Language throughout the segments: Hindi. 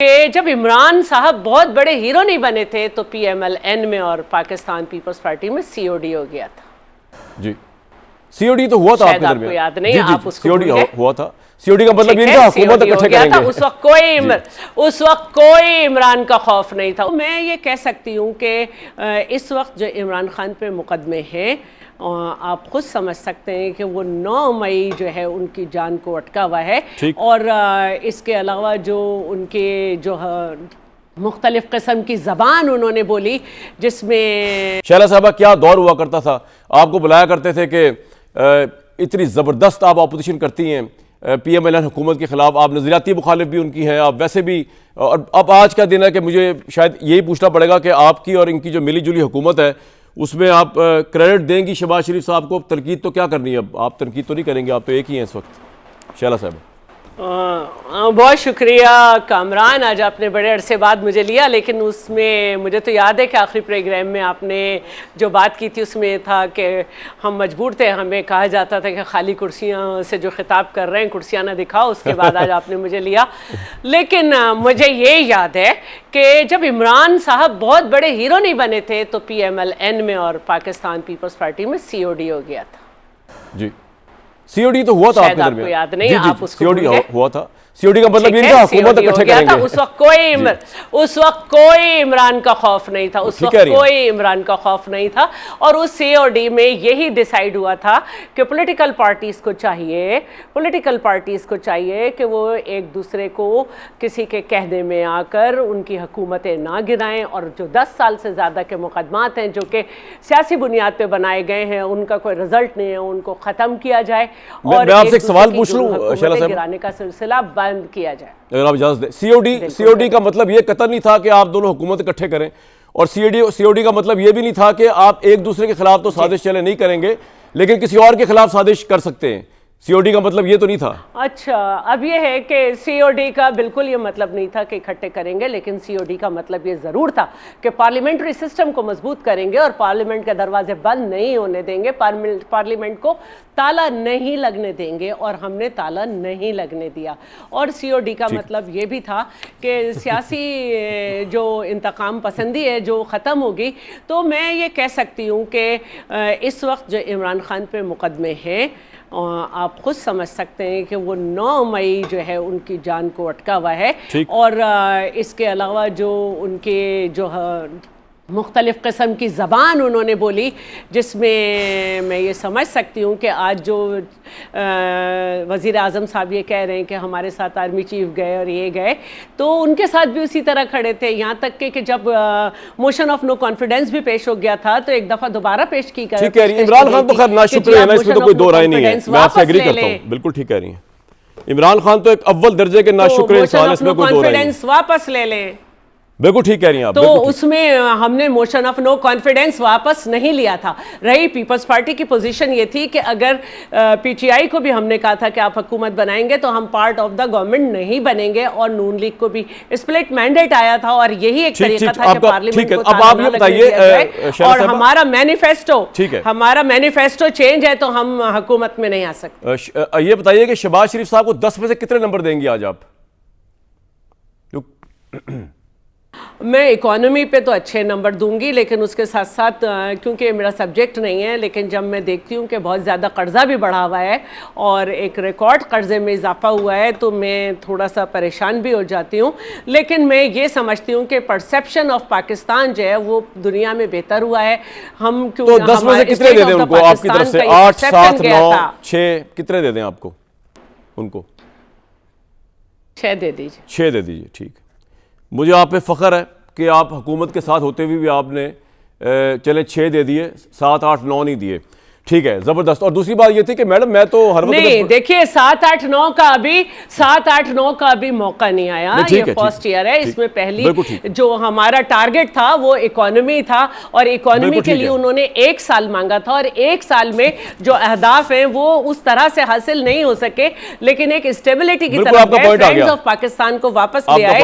कि जब इमरान साहब बहुत बड़े हीरो नहीं बने थे तो PMLN में और पाकिस्तान पीपल्स पार्टी में COD हो गया था। जी, COD तो हुआ था आपके आपको याद नहीं, आप उसको COD हुआ था। COD का मतलब ये नहीं था हुकूमत इकट्ठे करेंगे। उस वक्त कोई इमरान का खौफ नहीं था। मैं ये कह सकती हूँ कि इस वक्त जो इमरान खान पे मुकदमे हैं, आप खुद समझ सकते हैं कि वो 9 मई जो है उनकी जान को अटका हुआ है। और इसके अलावा जो उनके जो मुख्तलिफ किस्म की ज़बान उन्होंने बोली, जिसमें शैला साहबा क्या दौर हुआ करता था, आपको बुलाया करते थे कि इतनी ज़बरदस्त आप अपोजिशन करती हैं PMLN हुकूमत के ख़िलाफ़, आप नज़रियाती मुखालिफ भी उनकी हैं, आप वैसे भी। और अब आज का दिन है कि मुझे शायद यही पूछना पड़ेगा कि आपकी और इनकी जो मिली जुली हुकूमत है उसमें आप क्रेडिट देंगी शहबाज शरीफ साहब को। तनकीद तो क्या करनी है, अब आप तनकीद तो नहीं करेंगे, आप तो एक ही हैं इस वक्त। शैला साहब बहुत शुक्रिया कामरान, आज आपने बड़े अरसे बाद मुझे लिया, लेकिन उसमें मुझे तो याद है कि आखिरी प्रोग्राम में आपने जो बात की थी उसमें था कि हम मजबूर थे, हमें कहा जाता था कि खाली कुर्सियां से जो खिताब कर रहे हैं कुर्सियां ना दिखाओ। उसके बाद आज आपने मुझे लिया। लेकिन मुझे ये याद है कि जब इमरान साहब बहुत बड़े हीरो नहीं बने थे तो PMLN में और पाकिस्तान पीपल्स पार्टी में COD हो गया था। जी, COD तो हुआ था आपके आपको याद नहीं, आप उसको COD हुआ था। COD का मतलब ये नहीं था हुकूमत इकट्ठे करेंगे। उस वक्त कोई इमरान का खौफ नहीं था, उस वक्त कोई इमरान का खौफ नहीं था। और उस COD में यही डिसाइड हुआ था कि पॉलिटिकल पार्टीज को चाहिए कि वो एक दूसरे को किसी के कहने में आकर उनकी हुकूमतें ना गिराएं, और जो 10 साल से ज़्यादा के मुकदमात हैं जो कि सियासी बुनियाद पर बनाए गए हैं, उनका कोई रिजल्ट नहीं है, उनको ख़त्म किया जाए और आपसे एक सवाल पूछ लूं शैला साहब, गिराने का सिलसिला बंद किया जाए, अगर आप इजाजत दें। COD का मतलब ये कतई नहीं था कि आप दोनों हुकूमत इकट्ठे करें, और COD का मतलब ये भी नहीं था कि आप एक दूसरे के खिलाफ तो साजिश चले नहीं करेंगे लेकिन किसी और के खिलाफ साजिश कर सकते हैं। COD का मतलब ये तो नहीं था। अच्छा, अब ये है कि COD का बिल्कुल ये मतलब नहीं था कि इकट्ठे करेंगे, लेकिन COD का मतलब ये ज़रूर था कि पार्लियामेंट्री सिस्टम को मजबूत करेंगे और पार्लियामेंट के दरवाजे बंद नहीं होने देंगे, पार्लियामेंट को ताला नहीं लगने देंगे, और हमने ताला नहीं लगने दिया। और COD का मतलब ये भी था कि सियासी जो इंतकाम पसंदी है जो ख़त्म होगी। तो मैं ये कह सकती हूँ कि इस वक्त जो इमरान खान पे मुकदमे हैं, आप खुद समझ सकते हैं कि वो 9 मई जो है उनकी जान को अटका हुआ है। और इसके अलावा जो उनके जो मुख्तलिफ किस्म की ज़बान उन्होंने बोली, जिसमें मैं ये समझ सकती हूँ कि आज जो वज़ीर आज़म साहब ये कह रहे हैं कि हमारे साथ आर्मी चीफ गए और ये गए, तो उनके साथ भी उसी तरह खड़े थे। यहाँ तक कि जब मोशन ऑफ नो कॉन्फिडेंस भी पेश हो गया था तो एक दफ़ा दोबारा पेश की गई। इमरान खान तो खैर नाशुक्र है ना, इसमें तो कोई दो राय नहीं है, मैं आपसे एग्री करता हूँ, बिल्कुल ठीक कह रही हैं। इमरान खान तो एक अव्वल दर्जे के नाशुक्र इंसान, इसमें कोई दो राय नहीं। वापस ले लें, बिल्कुल ठीक कह रही हैं आप। तो उसमें हमने मोशन ऑफ नो कॉन्फिडेंस वापस नहीं लिया था। रही पीपल्स पार्टी की पोजीशन ये थी कि अगर PTI को भी हमने कहा था कि आप हुकूमत बनाएंगे तो हम पार्ट ऑफ द गवर्नमेंट नहीं बनेंगे, और नून लीग को भी स्प्लिट मैंडेट आया था, और यही एक तरीका था कि पार्लियामेंट को अब आप ये बताइए, और हमारा मैनिफेस्टो चेंज है तो हम हुकूमत में नहीं आ सकते। ये बताइए कि शहबाज शरीफ साहब को 10 में से कितने नंबर देंगे आज आप? मैं इकोनॉमी पे तो अच्छे नंबर दूंगी, लेकिन उसके साथ साथ क्योंकि मेरा सब्जेक्ट नहीं है, लेकिन जब मैं देखती हूँ कि बहुत ज़्यादा कर्जा भी बढ़ा हुआ है और एक रिकॉर्ड कर्जे में इजाफा हुआ है, तो मैं थोड़ा सा परेशान भी हो जाती हूँ। लेकिन मैं ये समझती हूँ कि परसेप्शन ऑफ पाकिस्तान जो है वो दुनिया में बेहतर हुआ है। हम क्यों तो 10 में से कितने दे दें उनको आपकी तरफ से? 8, 7, 9, 6 कितने दे दें आपको? उनको 6 दे दीजिए। 6 दे दीजिए, ठीक। मुझे आप पे फ़ख्र है कि आप हुकूमत के साथ होते हुए भी आपने चले 6 दे दिए, 7, 8, 9 नहीं दिए, ठीक है, जबरदस्त। और दूसरी बात ये थी कि मैडम मैं तो हर वक्त नहीं, देखिए 7, 8, 9 का अभी मौका नहीं आया। ये फर्स्ट ईयर है, इसमें पहली जो हमारा टारगेट था वो इकोनॉमी था, और इकोनॉमी के लिए उन्होंने 1 साल मांगा था, और 1 साल में जो अहदाफ हैं वो उस तरह से हासिल नहीं हो सके, लेकिन एक स्टेबिलिटी की तरफ फ्रेंड्स ऑफ पाकिस्तान को वापस ले आए,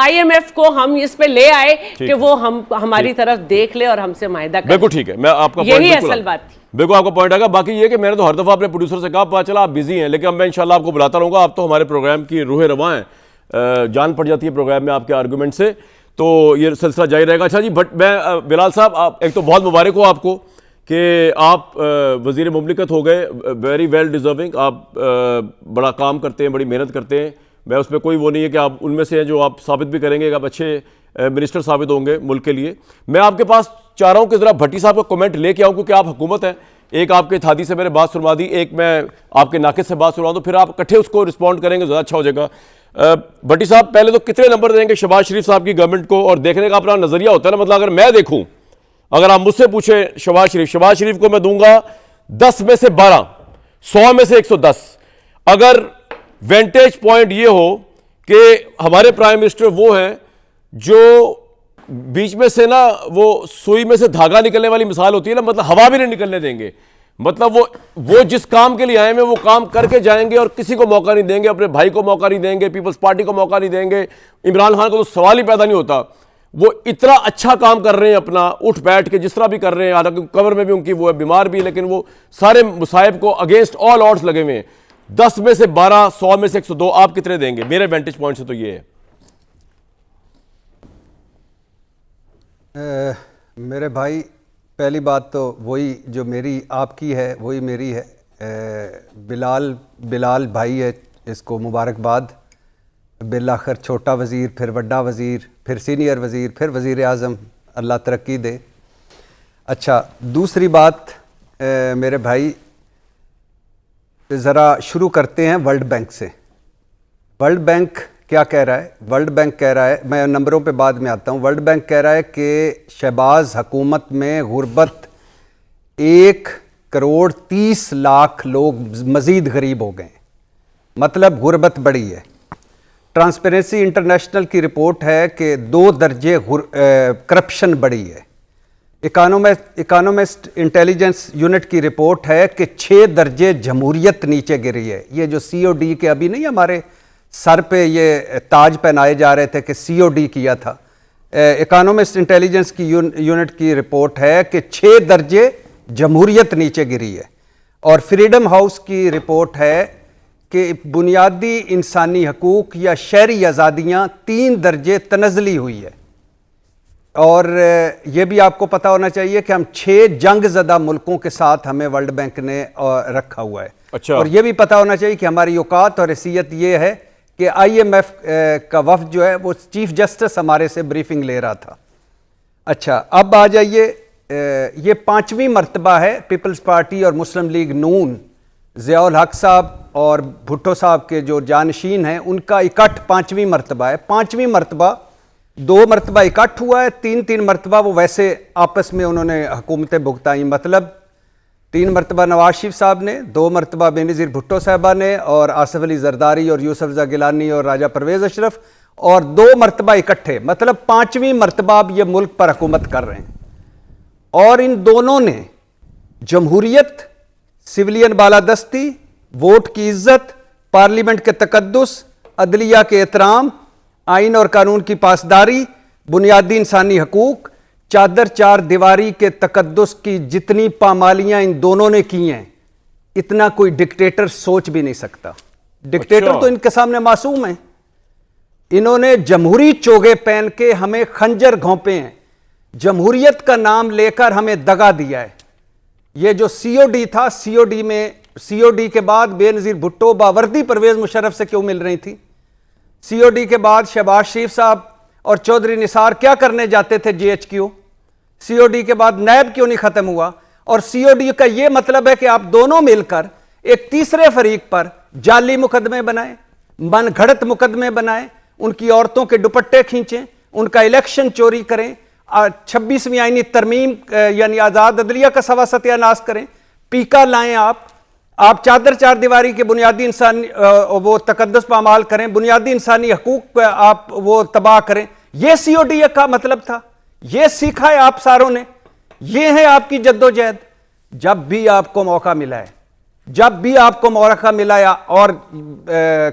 IMF को हम इस पे ले आए कि वो हमारी तरफ देख ले और हमसे माहिदा करे। बिल्कुल ठीक है, मैं आपका यही असल बात। बिल्कुल आपका पॉइंट आएगा। बाकी ये कि मैंने तो हर दफ़ा अपने प्रोड्यूसर से कहा, पता चला आप बिजी हैं, लेकिन अब मैं इंशाल्लाह आपको बुलाता रहूँगा। आप तो हमारे प्रोग्राम की रूह रवां हैं, जान पड़ जाती है प्रोग्राम में आपके आर्गूमेंट से, तो ये सिलसिला जारी रहेगा। अच्छा जी, बट मैं बिलाल साहब, आप एक तो बहुत मुबारक हो आपको कि आप वज़ीर मुमलिकत हो गए, वेरी वेल डिज़र्विंग। आप बड़ा काम करते हैं, बड़ी मेहनत करते हैं, मैं उसमें कोई वो नहीं है कि आप उनमें से हैं जो आप साबित भी करेंगे कि आप अच्छे मिनिस्टर साबित होंगे मुल्क के लिए। मैं आपके पास चाह रहा हूँ कि ज़रा भट्टी साहब का कमेंट लेके आऊँ, क्योंकि आप हुकूमत हैं। एक आपके थादी से मैंने बात सुनवा दी, एक मैं आपके नाकिद से बात सुनवा दूँ, फिर आप इकट्ठे उसको रिस्पॉन्ड करेंगे, ज़्यादा अच्छा हो जाएगा। भट्टी साहब, पहले तो कितने नंबर देंगे शहबाज शरीफ साहब की गवर्नमेंट को? और देखने का अपना नज़रिया होता है ना, मतलब अगर मैं देखूँ, अगर आप मुझसे पूछें शहबाज शरीफ को मैं दूंगा 10 में से 12, 100 में से 110। अगर वेंटेज पॉइंट ये हो कि हमारे प्राइम मिनिस्टर वो हैं जो बीच में से ना, वो सुई में से धागा निकलने वाली मिसाल होती है ना, मतलब हवा भी नहीं निकलने देंगे, मतलब वो जिस काम के लिए आए हैं वो काम करके जाएंगे और किसी को मौका नहीं देंगे, अपने भाई को मौका नहीं देंगे, पीपल्स पार्टी को मौका नहीं देंगे, इमरान खान को तो सवाल ही पैदा नहीं होता। वो इतना अच्छा काम कर रहे हैं अपना, उठ बैठ के जिस तरह भी कर रहे हैं, हालांकि कवर में भी उनकी वो है, बीमार भी, लेकिन वो सारे मुसाइब को अगेंस्ट ऑल ऑड्स लगे हुए हैं। 10 में से 12, 100 में से 102, आप कितने देंगे? मेरे वेंटेज पॉइंट से तो ये है। मेरे भाई, पहली बात तो वही जो मेरी आपकी है वही मेरी है। बिलाल भाई है, इसको मुबारकबाद। बिलाखिर छोटा वज़ीर, फिर बड़ा वज़ीर, फिर सीनियर वज़ीर, फिर वज़ीर आज़म, अल्लाह तरक्की दे। अच्छा, दूसरी बात मेरे भाई, ज़रा शुरू करते हैं वर्ल्ड बैंक से। वर्ल्ड बैंक क्या कह रहा है? वर्ल्ड बैंक कह रहा है, मैं नंबरों पे बाद में आता हूँ। वर्ल्ड बैंक कह रहा है कि शहबाज हुकूमत में गुर्बत 1,30,00,000 लोग मज़ीद गरीब हो गए, मतलब गुर्बत बढ़ी है। ट्रांसपेरेंसी इंटरनेशनल की रिपोर्ट है कि 2 दर्जे करप्शन बढ़ी है। इकोनॉमिस्ट इंटेलिजेंस यूनिट की रिपोर्ट है कि 6 दर्जे जमहूरियत नीचे गिरी है। ये जो COD के अभी नहीं हमारे सर पे ये ताज पहनाए जा रहे थे कि COD किया था, इकोनॉमिस्ट इंटेलिजेंस की यूनिट की रिपोर्ट है कि 6 दर्जे जमहूरियत नीचे गिरी है। और फ्रीडम हाउस की रिपोर्ट है कि बुनियादी इंसानी हकूक़ या शहरी आज़ादियाँ 3 दर्जे तनज़ली हुई है। और ये भी आपको पता होना चाहिए कि हम 6 जंग ज़दा मुल्कों के साथ हमें वर्ल्ड बैंक ने रखा हुआ है। अच्छा। और ये भी पता होना चाहिए कि हमारी औकात और हैसियत ये है कि IMF का वफ़द जो है वो चीफ जस्टिस हमारे से ब्रीफिंग ले रहा था। अच्छा, अब आ जाइए, ये 5वीं मरतबा है पीपल्स पार्टी और मुस्लिम लीग नून, ज़ियाउल हक साहब और भुट्टो साहब के जो जानशीन हैं उनका इकट्ठ 5वीं मरतबा है। 5वीं मरतबा, 2 मरतबा इकट्ठ हुआ है, 3 मरतबा वो वैसे आपस में उन्होंने हुकूमतें भुगताई। मतलब 3 मरतबा नवाज शरीफ साहब ने, 2 मरतबा बेनज़ीर भुट्टो साहबा ने, और आसिफ अली जरदारी और यूसुफ ज़ा गिलानी और राजा परवेज़ अशरफ, और 2 मरतबा इकट्ठे, मतलब 5वीं मरतबा अब ये मुल्क पर हुकूमत कर रहे हैं। और इन दोनों ने जमहूरियत, सिविलियन बालादस्ती, वोट की इज्जत, पार्लियामेंट के तकद्दुस, अदलिया के एहतराम, आइन और कानून की पासदारी, बुनियादी इंसानी हकूक़, चादर चार दीवारी के तकद्दुस की जितनी पामालियां इन दोनों ने की हैं, इतना कोई डिक्टेटर सोच भी नहीं सकता। डिक्टेटर अच्छा। तो इनके सामने मासूम है। इन्होंने जमहूरी चोगे पहन के हमें खंजर घोंपे हैं, जमहूरियत का नाम लेकर हमें दगा दिया है। ये जो COD था, COD के बाद बेनज़ीर भुट्टो बावर्दी परवेज़ मुशर्रफ से क्यों मिल रही थी? COD के बाद शहबाज शरीफ साहब और चौधरी निसार क्या करने जाते थे GHQ? COD के बाद नैब क्यों नहीं खत्म हुआ? और COD का यह मतलब है कि आप दोनों मिलकर एक तीसरे फरीक पर जाली मुकदमे बनाएं, मनगढ़ंत मुकदमे बनाएं, उनकी औरतों के दुपट्टे खींचें, उनका इलेक्शन चोरी करें, 26वीं आईनी तरमीम यानी आज़ाद अदलिया का सवा सत्यानाश करें, पीका लाएं आप चादर चार दीवारी के बुनियादी इंसानी वो तकद्दुस पामाल करें, बुनियादी इंसानी हकूक आप वो तबाह करें। यह COD का मतलब था। यह सीखा है आप सारों ने। यह है आपकी जद्दोजहद। जब भी आपको मौका मिला है, जब भी आपको मौका मिला है, और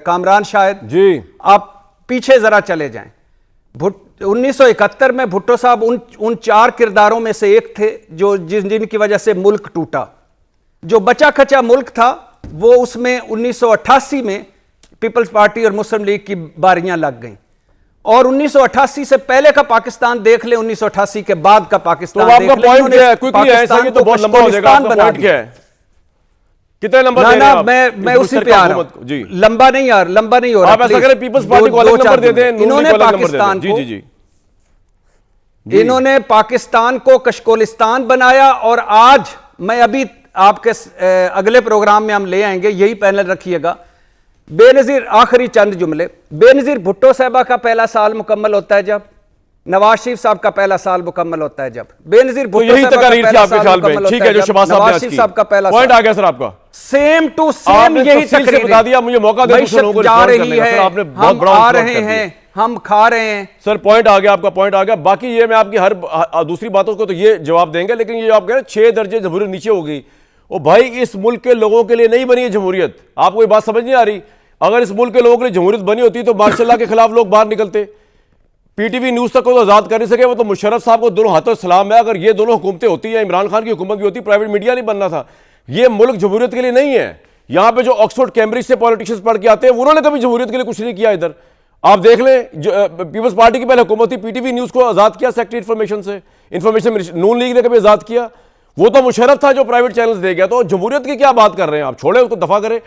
कामरान शायद जी आप पीछे जरा चले जाएं। 1971 में भुट्टो साहब उन 4 किरदारों में से एक थे जो जिनकी वजह से मुल्क टूटा। जो बचा खचा मुल्क था वो उसमें 1988 में पीपल्स पार्टी और मुस्लिम लीग की बारियां लग गई। और 1988 से पहले का पाकिस्तान देख ले, 1988 के बाद का पाकिस्तान तो आपका देख ले। पॉइंट इन्होंने क्या है? क्विकली आंसर, पाकिस्तान ये तो को बहुत लंबा हो जाएगा। कश्मीरिस्तान आपका बना पॉइंट दिया। क्या है? कितने नंबर ना दे रहे हैं ना आप? मैं इस उसी मुश्तरका पे आ रहा हुकूमत को? हूं। जी, लंबा नहीं यार, लंबा नहीं हो रहा। आप ऐसा करें, पीपल्स पार्टी को अलग नंबर दे दें, नून लीग इन्होंने को अलग नंबर दे दें। पाकिस्तान जी को जी जी जी। इन्होंने पाकिस्तान को कशकोलिस्तान बनाया। और आज मैं अभी आपके अगले प्रोग्राम में हम ले आएंगे, यही पैनल रखिएगा। बेनजीर, आखिरी चंद जुमले। बेनजीर भुट्टो साहबा का पहला साल मुकम्मल होता है जब, नवाज शरीफ साहब का पहला साल मुकम्मल होता है जब, बेनजीर तो भुट्टो यही साहबा का तकरीर थी पहला आपके साल ख्याल में? मुकम्मल ठीक होता है, जो जब, शहबाज साहब ने नवाज आज शरीफ की साहब का पहला पॉइंट साल। आ गया सर आपका। सेम टू सेम आपने यही तफसील से तकरीर बता दिया, मुझे मौका दे दूसरे लोगों को जा रिस्पॉन्ड रही करने का। है, सर आपने बहुत हम बड़ा आ रिस्पॉन्ड रहे कर दिया। हैं, हम खा रहे हैं। सर पॉइंट आ गया, आपका पॉइंट आ गया। बाकी ये मैं आपकी हर दूसरी बातों को तो ये जवाब देंगे, लेकिन ये आप कह रहे हैं 6 दर्जे जमहूरियत नीचे हो गई। ओ भाई, इस मुल्क के लोगों के लिए नहीं बनी है जमहूरियत। आपको ये बात समझ नहीं आ रही? अगर इस मुल्क के लोगों के लिए जमहूरियत बनी होती तो मार्शल के खिलाफ लोग बाहर निकलते। पीटीवी न्यूज तक को तो आजाद कर नहीं सके, वो तो मुशर्रफ साहब को दोनों हाथों सलाम है। अगर ये दोनों हुकूमतें होती हैं, इमरान खान की हुकूमत भी होती, प्राइवेट मीडिया नहीं बनना था। ये मुल्क जमहूरियत के लिए नहीं है। यहां पे जो ऑक्सफोर्ड कैम्ब्रिज से पॉलिटिशियंस पढ़ के आते हैं, उन्होंने कभी जमहूरियत के लिए कुछ नहीं किया। इधर आप देख लें, पीपल्स पार्टी की पहले हुकूमत थी, पीटीवी न्यूज को आजाद किया सेक्रेटरी इंफॉर्मेशन से। इंफॉर्मेशन नून लीग ने कभी आजाद किया? वो तो मुशर्रफ था जो प्राइवेट चैनल्स दे गया। तो जमहूरियत की क्या बात कर रहे हैं आप? छोड़े उसको, दफा करें।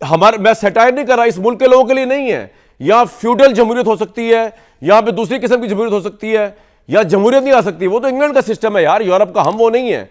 हमारे, मैं सेटायर नहीं कर रहा, इस मुल्क के लोगों के लिए नहीं है। यहां फ्यूडल जमहूरियत हो सकती है, यहां पे दूसरी किस्म की जमहूरियत हो सकती है, या जमहूरियत नहीं आ सकती। वो तो इंग्लैंड का सिस्टम है यार, यूरोप का। हम वो नहीं है।